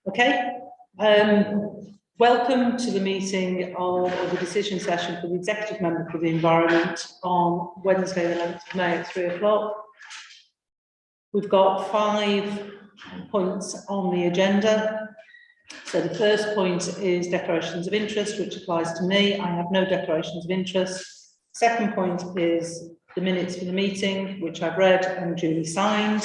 Okay, welcome to the meeting of the decision session for the Executive Member for the Environment on Wednesday the 11th of May at 3 o'clock. We've got 5 points on the agenda. So the first point is declarations of interest, which applies to me. I have no declarations of interest. Second point is the minutes for the meeting, which I've read and duly signed.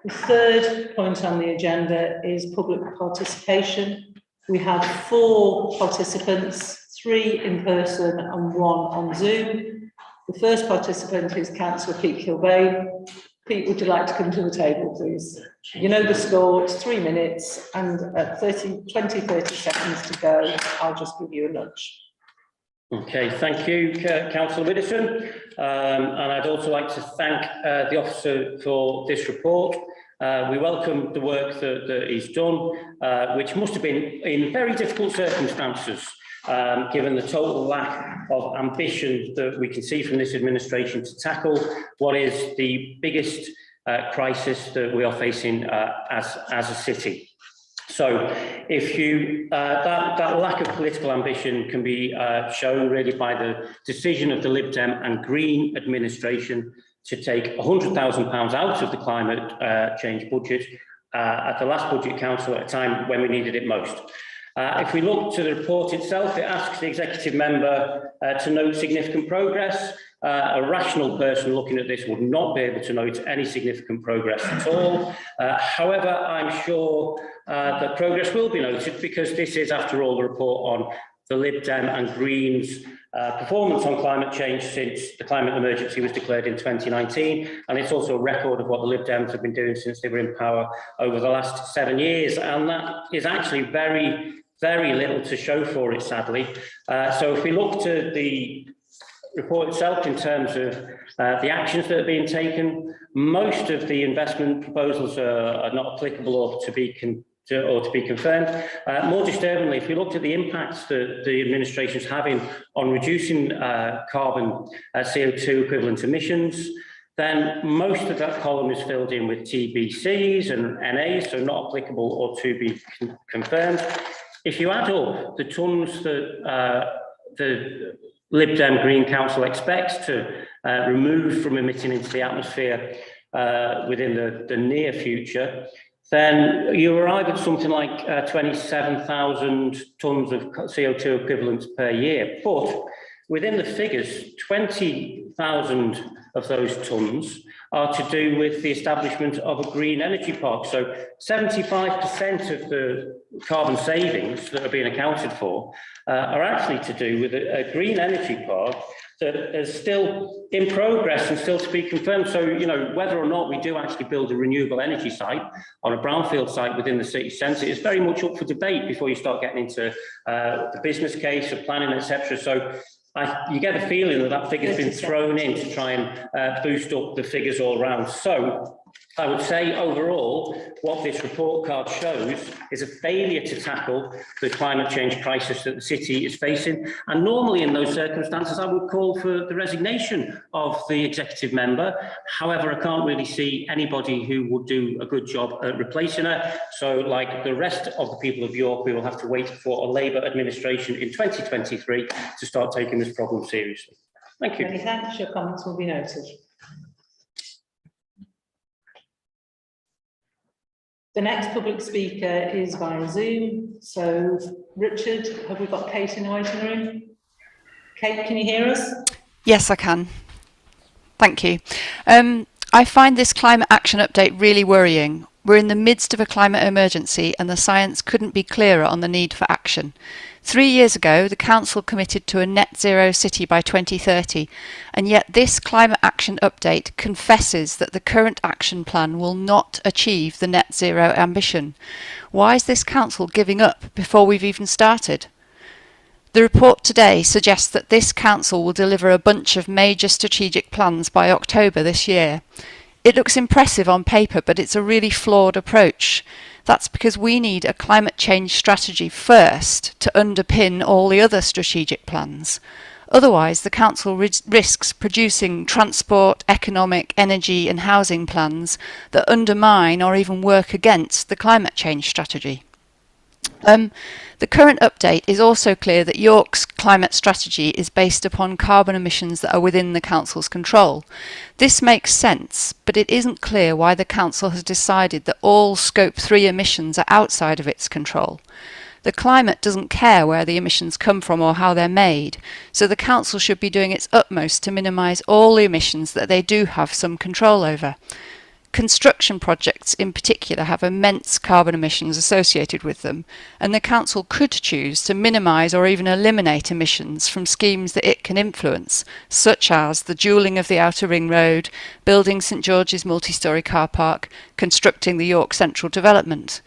The third point on the agenda is public participation. We have 4 participants, 3 in person and 1 on Zoom. The first participant is Councillor Pete Kilbane. Pete, would you like to come to the table, please? You know the score, it's 3 minutes, and at 30 seconds to go, I'll just give you a nudge. Okay, thank you, Councillor Widdowson. And I'd also like to thank the officer for this report. We welcome the work that he's done, which must have been in very difficult circumstances, given the total lack of ambition that we can see from this administration to tackle what is the biggest crisis that we are facing as a city. So if you, that lack of political ambition can be shown really by the decision of the Lib Dem and Green administration to take £100,000 out of the climate change budget at the last budget council at a time when we needed it most. If we look to the report itself, it asks the executive member to note significant progress. A rational person looking at this would not be able to note any significant progress at all. However, I'm sure that progress will be noted because this is, after all, the report on the Lib Dem and Greens performance on climate change since the climate emergency was declared in 2019, and it's also a record of what the Lib Dems have been doing since they were in power over the last 7 years, and that is actually very little to show for it, sadly. So if we look to the report itself in terms of the actions that are being taken, most of the investment proposals are not applicable or to be confirmed. More disturbingly, if we looked at the impacts that the administration is having on reducing carbon CO2 equivalent emissions, then most of that column is filled in with TBCs and NAs, so not applicable or to be confirmed. If you add up the tonnes that the Lib Dem Green Council expects to remove from emitting into the atmosphere within the near future, then you arrive at something like 27,000 tonnes of CO2 equivalents per year. But within the figures, 20,000 of those tonnes are to do with the establishment of a green energy park. So 75% of the carbon savings that are being accounted for are actually to do with a green energy park that is still in progress and still to be confirmed. So, you know, whether or not we do actually build a renewable energy site on a brownfield site within the city centre is very much up for debate before you start getting into the business case of planning, etc. So you get a feeling that that figure's been thrown in to try and boost up the figures all around. So I would say overall, what this report card shows is a failure to tackle the climate change crisis that the city is facing. And normally in those circumstances, I would call for the resignation of the executive member. However, I can't really see anybody who would do a good job at replacing her. So like the rest of the people of York, we will have to wait for a Labour administration in 2023 to start taking this problem seriously. Thank you. Many thanks. Your comments will be noted. The next public speaker is via Zoom. So, Richard, have we got Kate in the waiting room? Kate, can you hear us? Yes, I can. Thank you. I find this climate action update really worrying. We're in the midst of a climate emergency and the science couldn't be clearer on the need for action. 3 years ago, the Council committed to a net zero city by 2030, and yet this climate action update confesses that the current action plan will not achieve the net zero ambition. Why is this Council giving up before we've even started? The report today suggests that this Council will deliver a bunch of major strategic plans by October this year. It looks impressive on paper, but it's a really flawed approach. That's because we need a climate change strategy first to underpin all the other strategic plans. Otherwise, the Council risks producing transport, economic, energy and housing plans that undermine or even work against the climate change strategy. The current update is also clear that York's climate strategy is based upon carbon emissions that are within the Council's control. This makes sense, but it isn't clear why the Council has decided that all Scope 3 emissions are outside of its control. The climate doesn't care where the emissions come from or how they're made, so the Council should be doing its utmost to minimise all the emissions that they do have some control over. Construction projects in particular have immense carbon emissions associated with them, and the Council could choose to minimise or even eliminate emissions from schemes that it can influence, such as the dualling of the Outer Ring Road, building St George's multi-storey car park, constructing the York Central development.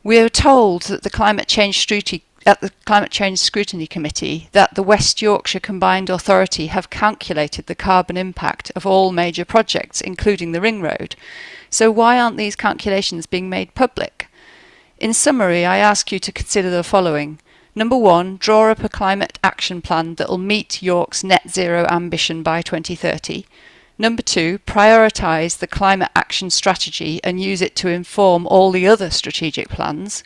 We are told that the Climate Change Scrutiny Committee that the West Yorkshire Combined Authority have calculated the carbon impact of all major projects, including the Ring Road. So why aren't these calculations being made public? In summary, I ask you to consider the following. Number 1, draw up a climate action plan that will meet York's net zero ambition by 2030. Number 2, prioritise the climate action strategy and use it to inform all the other strategic plans.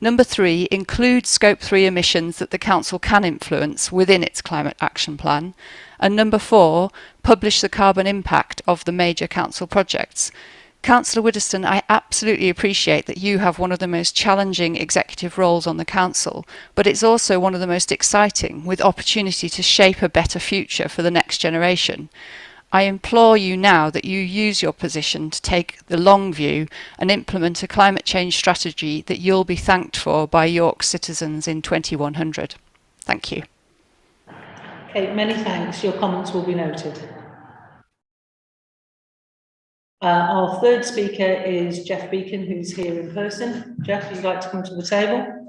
Number 3, include Scope 3 emissions that the Council can influence within its climate action plan. And number 4, publish the carbon impact of the major Council projects. Councillor Widdowson, I absolutely appreciate that you have one of the most challenging executive roles on the Council, but it's also one of the most exciting, with opportunity to shape a better future for the next generation. I implore you now that you use your position to take the long view and implement a climate change strategy that you'll be thanked for by York citizens in 2100. Thank you. Okay, many thanks. Your comments will be noted. Our third speaker is Jeff Beacon, who's here in person. Jeff, would you like to come to the table?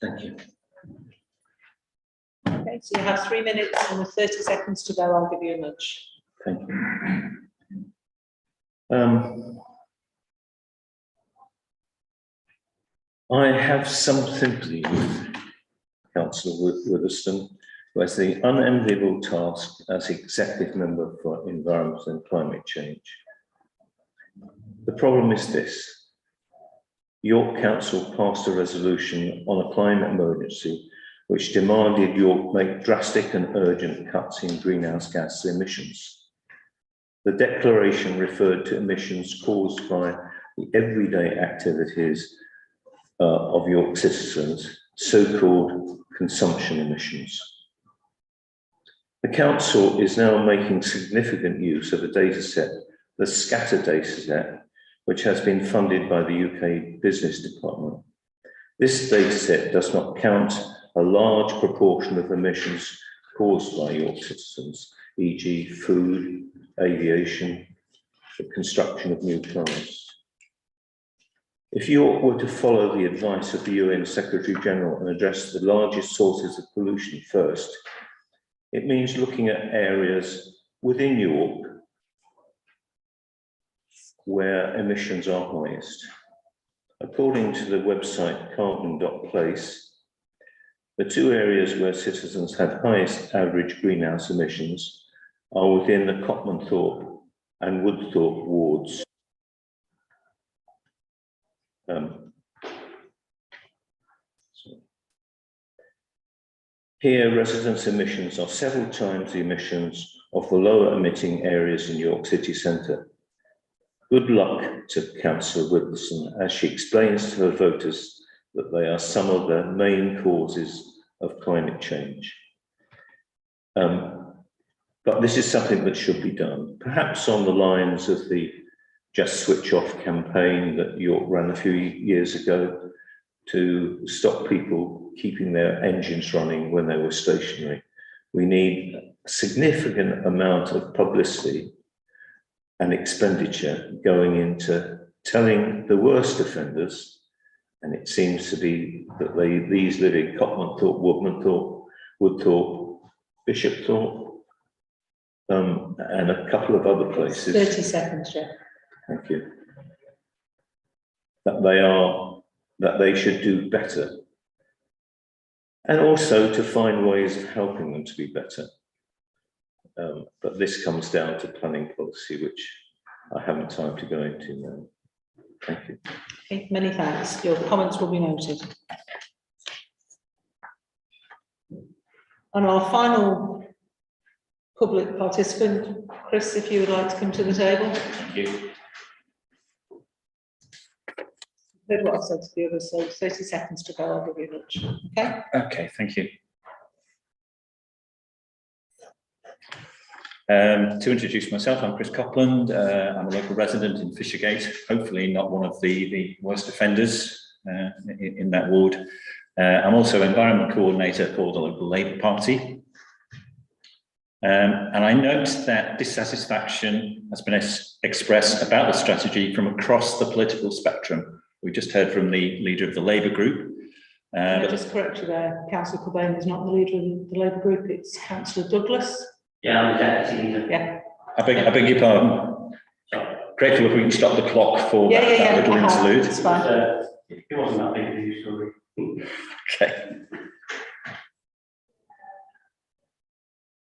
Thank you. Okay, so you have 3 minutes and with 30 seconds to go, I'll give you a nudge. Thank you. I have some sympathy with Councillor Widdowson, who has the unenviable task as Executive Member for Environment and Climate Change. The problem is this. York Council passed a resolution on a climate emergency which demanded York make drastic and urgent cuts in greenhouse gas emissions. The declaration referred to emissions caused by the everyday activities of York citizens, so-called consumption emissions. The Council is now making significant use of a data set, the Scatter data set, which has been funded by the UK Business Department. This dataset does not count a large proportion of emissions caused by York citizens, e.g. food, aviation, the construction of new cars. If York were to follow the advice of the UN Secretary General and address the largest sources of pollution first, it means looking at areas within York where emissions are highest. According to the website carbon.place, the 2 areas where citizens have highest average greenhouse emissions are within the Cotmanthorpe and Woodthorpe wards. Here, residents' emissions are several times the emissions of the lower emitting areas in York city centre. Good luck to Councillor Widdowson as she explains to her voters that they are some of the main causes of climate change. But this is something that should be done, perhaps on the lines of the Just Switch Off campaign that York ran a few years ago to stop people keeping their engines running when they were stationary. We need a significant amount of publicity and expenditure going into telling the worst offenders, and it seems to be that these live in Cotmanthorpe, Woodthorpe, Bishopthorpe, and a couple of other places. 30 seconds, Jeff. Thank you. That they should do better. and also to find ways of helping them to be better. But this comes down to planning policy, which I haven't time to go into now. Thank you. Okay, many thanks. Your comments will be noted. And our final public participant, Chris, if you would like to come to the table. Thank you. Heard what I've said to the others, so 30 seconds to go, I'll give you lunch. Okay? Okay, thank you. To introduce myself, I'm Chris Copland. I'm a local resident in Fishergate, hopefully not one of the worst offenders in that ward. I'm also Environment Coordinator for the local Labour Party. And I note that dissatisfaction has been expressed about the strategy from across the political spectrum. We just heard from the leader of the Labour group. Can I just correct you there, Councillor Cobain is not the leader of the Labour group, it's Councillor Douglas. Yeah, I'm the deputy leader. Yeah. I beg your pardon. Grateful if we can stop the clock for that little interlude. It's fine. It wasn't that big a news story. Okay.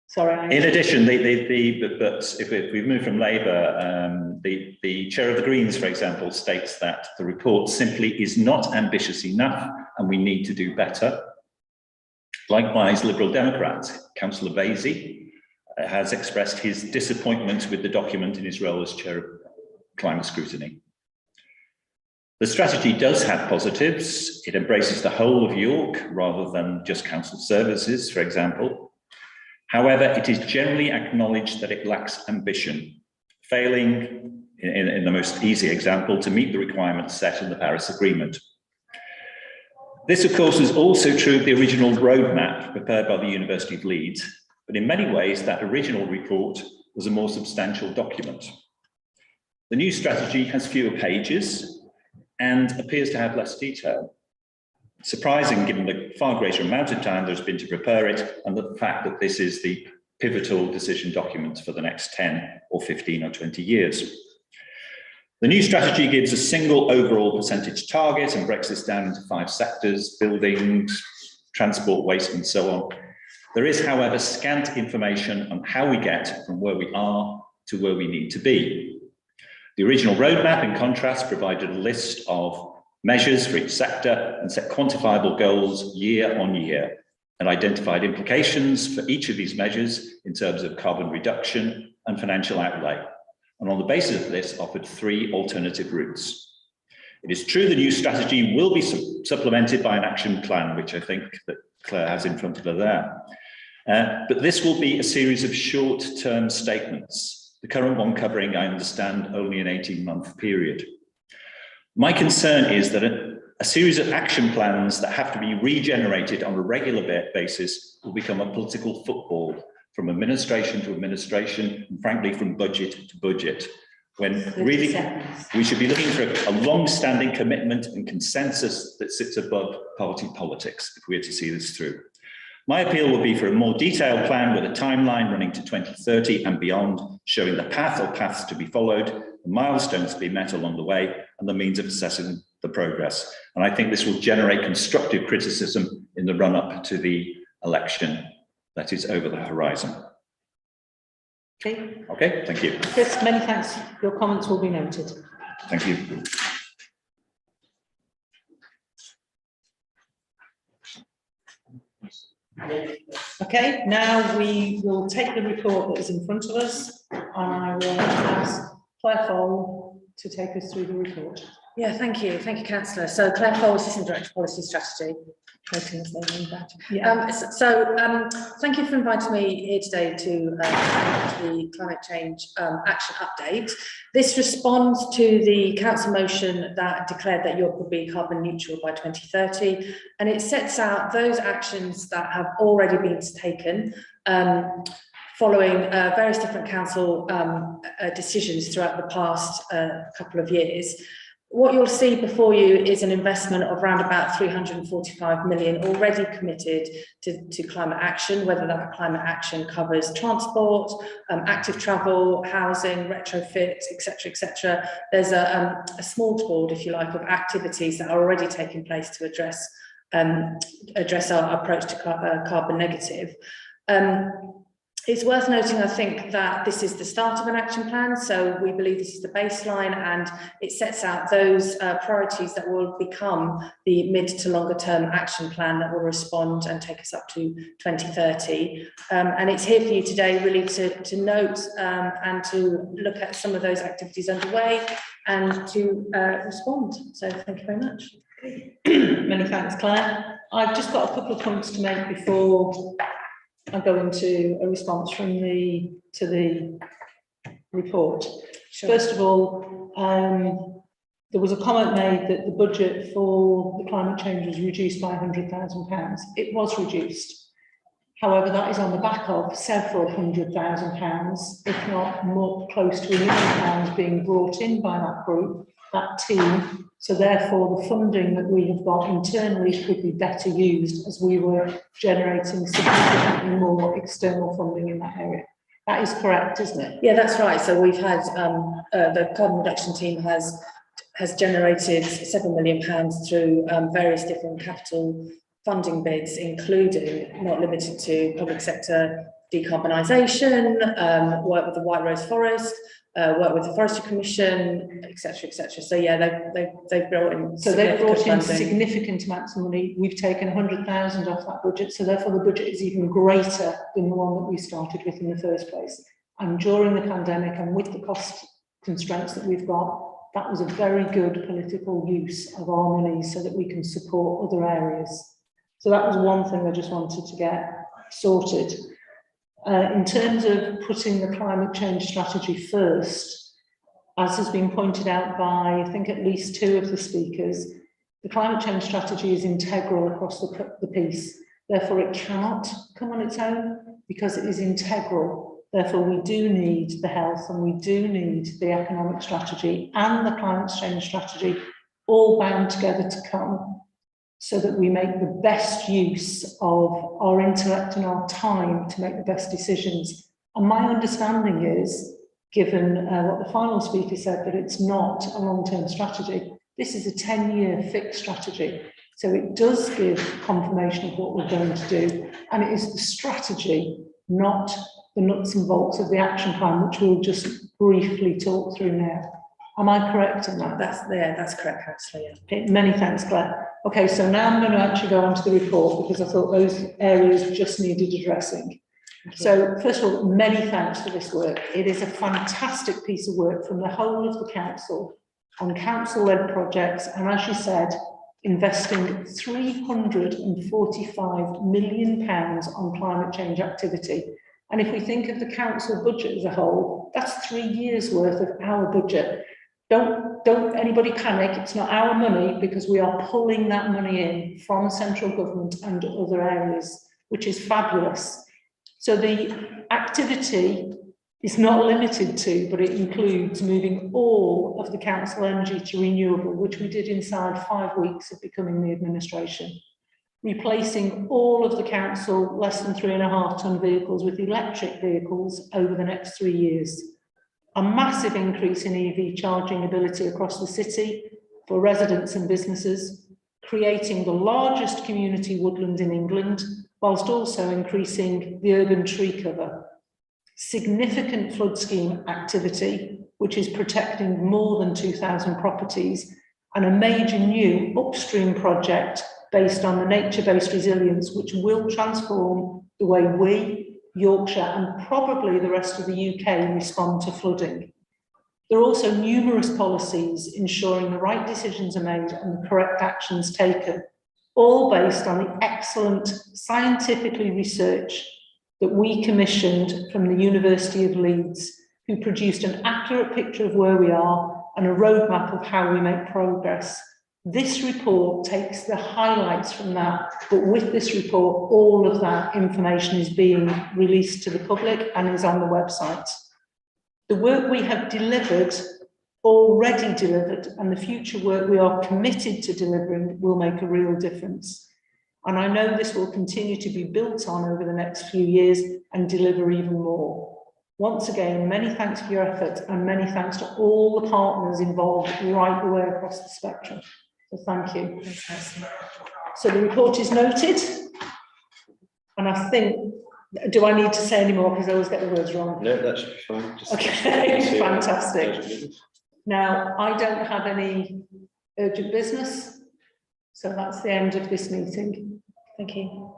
Sorry. In addition, but if we move from Labour, the chair of the Greens, for example, states that the report simply is not ambitious enough and we need to do better. Likewise, Liberal Democrat, Councillor Vasey, has expressed his disappointment with the document in his role as chair of climate scrutiny. The strategy does have positives. It embraces the whole of York rather than just council services, for example. However, it is generally acknowledged that it lacks ambition, failing, in the most easy example, to meet the requirements set in the Paris Agreement. This, of course, is also true of the original roadmap prepared by the University of Leeds, but in many ways, that original report was a more substantial document. The new strategy has fewer pages and appears to have less detail. Surprising, given the far greater amount of time there's been to prepare it and the fact that this is the pivotal decision document for the next 10 or 15 or 20 years. The new strategy gives a single overall percentage target and breaks this down into 5 sectors: buildings, transport, waste, and so on. There is, however, scant information on how we get from where we are to where we need to be. The original roadmap, in contrast, provided a list of measures for each sector and set quantifiable goals year on year and identified implications for each of these measures in terms of carbon reduction and financial outlay. And on the basis of this, offered 3 alternative routes. It is true the new strategy will be supplemented by an action plan, which I think that Claire has in front of her there. But this will be a series of short-term statements, the current one covering, I understand, only an 18-month period. My concern is that a series of action plans that have to be regenerated on a regular basis will become a political football from administration to administration, and frankly, from budget to budget, when really we should be looking for a long-standing commitment and consensus that sits above party politics if we are to see this through. My appeal will be for a more detailed plan with a timeline running to 2030 and beyond, showing the path or paths to be followed, the milestones to be met along the way, and the means of assessing the progress. And I think this will generate constructive criticism in the run-up to the election that is over the horizon. Okay. Okay, thank you. Chris, many thanks. Your comments will be noted. Thank you. Okay, now we will take the report that is in front of us, and I will ask Claire Fole to take us through the report. Yeah, thank you, Councillor. So Claire Fole, Assistant Director Policy Strategy. Yeah. Thank you for inviting me here today to the climate change action update. This responds to the council motion that declared that York would be carbon neutral by 2030, and it sets out those actions that have already been taken following various different council decisions throughout the past couple of years. What you'll see before you is an investment of around about 345 million already committed to climate action, whether that climate action covers transport, active travel, housing, retrofit, etc., etc. There's a smorgasbord, if you like, of activities that are already taking place to address address our approach to carbon negative. It's worth noting, I think, that this is the start of an action plan. So we believe this is the baseline, and it sets out those priorities that will become the mid to longer term action plan that will respond and take us up to 2030. And it's here for you today really to note and to look at some of those activities underway and to respond. So thank you very much. Many thanks, Claire. I've just got a couple of points to make before I go into a response to the report. Sure. First of all, there was a comment made that the budget for the climate change was reduced by £100,000. It was reduced. However, that is on the back of several £100,000, if not more, close to £1 million being brought in by that group, that team. So therefore, the funding that we have got internally could be better used, as we were generating significantly more external funding in that area. That is correct, isn't it? Yeah, that's right. So we've had the carbon reduction team has generated £7 million through various different capital funding bids, including, not limited to, public sector decarbonisation, work with the White Rose Forest, work with the Forestry Commission, etc., etc. So yeah, they've brought in. So they've brought in significant amounts of money. We've taken 100,000 off that budget, so therefore the budget is even greater than the one that we started with in the first place. And during the pandemic, and with the cost constraints that we've got, that was a very good political use of our money so that we can support other areas. So that was one thing I just wanted to get sorted. In terms of putting the climate change strategy first, as has been pointed out by, I think, at least two of the speakers, the climate change strategy is integral across the piece. Therefore, it cannot come on its own because it is integral. Therefore, we do need the health and we do need the economic strategy and the climate change strategy all bound together to come, so that we make the best use of our intellect and our time to make the best decisions. And my understanding is, given what the final speaker said, that it's not a long-term strategy. This is a 10-year fixed strategy. So it does give confirmation of what we're going to do. And it is the strategy, not the nuts and bolts of the action plan, which we'll just briefly talk through now. Am I correct in that? That's correct, Councillor. Yeah. Okay, many thanks, Claire. Okay, so now I'm going to actually go on to the report because I thought those areas just needed addressing. So first of all, many thanks for this work. It is a fantastic piece of work from the whole of the council on council-led projects, and as you said, investing £345 million on climate change activity. And if we think of the council budget as a whole, that's 3 years worth of our budget. Don't anybody panic, it's not our money, because we are pulling that money in from central government and other areas, which is fabulous. So the activity is not limited to, but it includes moving all of the council energy to renewable, which we did inside 5 weeks of becoming the administration. Replacing all of the council less than 3.5 tonne vehicles with electric vehicles over the next 3 years. A massive increase in EV charging ability across the city for residents and businesses, creating the largest community woodland in England, whilst also increasing the urban tree cover. Significant flood scheme activity, which is protecting more than 2,000 properties, and a major new upstream project based on the nature-based resilience, which will transform the way we, Yorkshire, and probably the rest of the UK respond to flooding. There are also numerous policies ensuring the right decisions are made and the correct actions taken, all based on the excellent scientifically research that we commissioned from the University of Leeds, who produced an accurate picture of where we are and a roadmap of how we make progress. This report takes the highlights from that, but with this report, all of that information is being released to the public and is on the website. The work we have delivered, already delivered, and the future work we are committed to delivering will make a real difference. And I know this will continue to be built on over the next few years and deliver even more. Once again, many thanks for your efforts and many thanks to all the partners involved right the way across the spectrum. So thank you. So the report is noted. And I think, do I need to say any more because I always get the words wrong? No, that should be fine. Just Okay, fantastic. Now, I don't have any urgent business, so that's the end of this meeting. Thank you.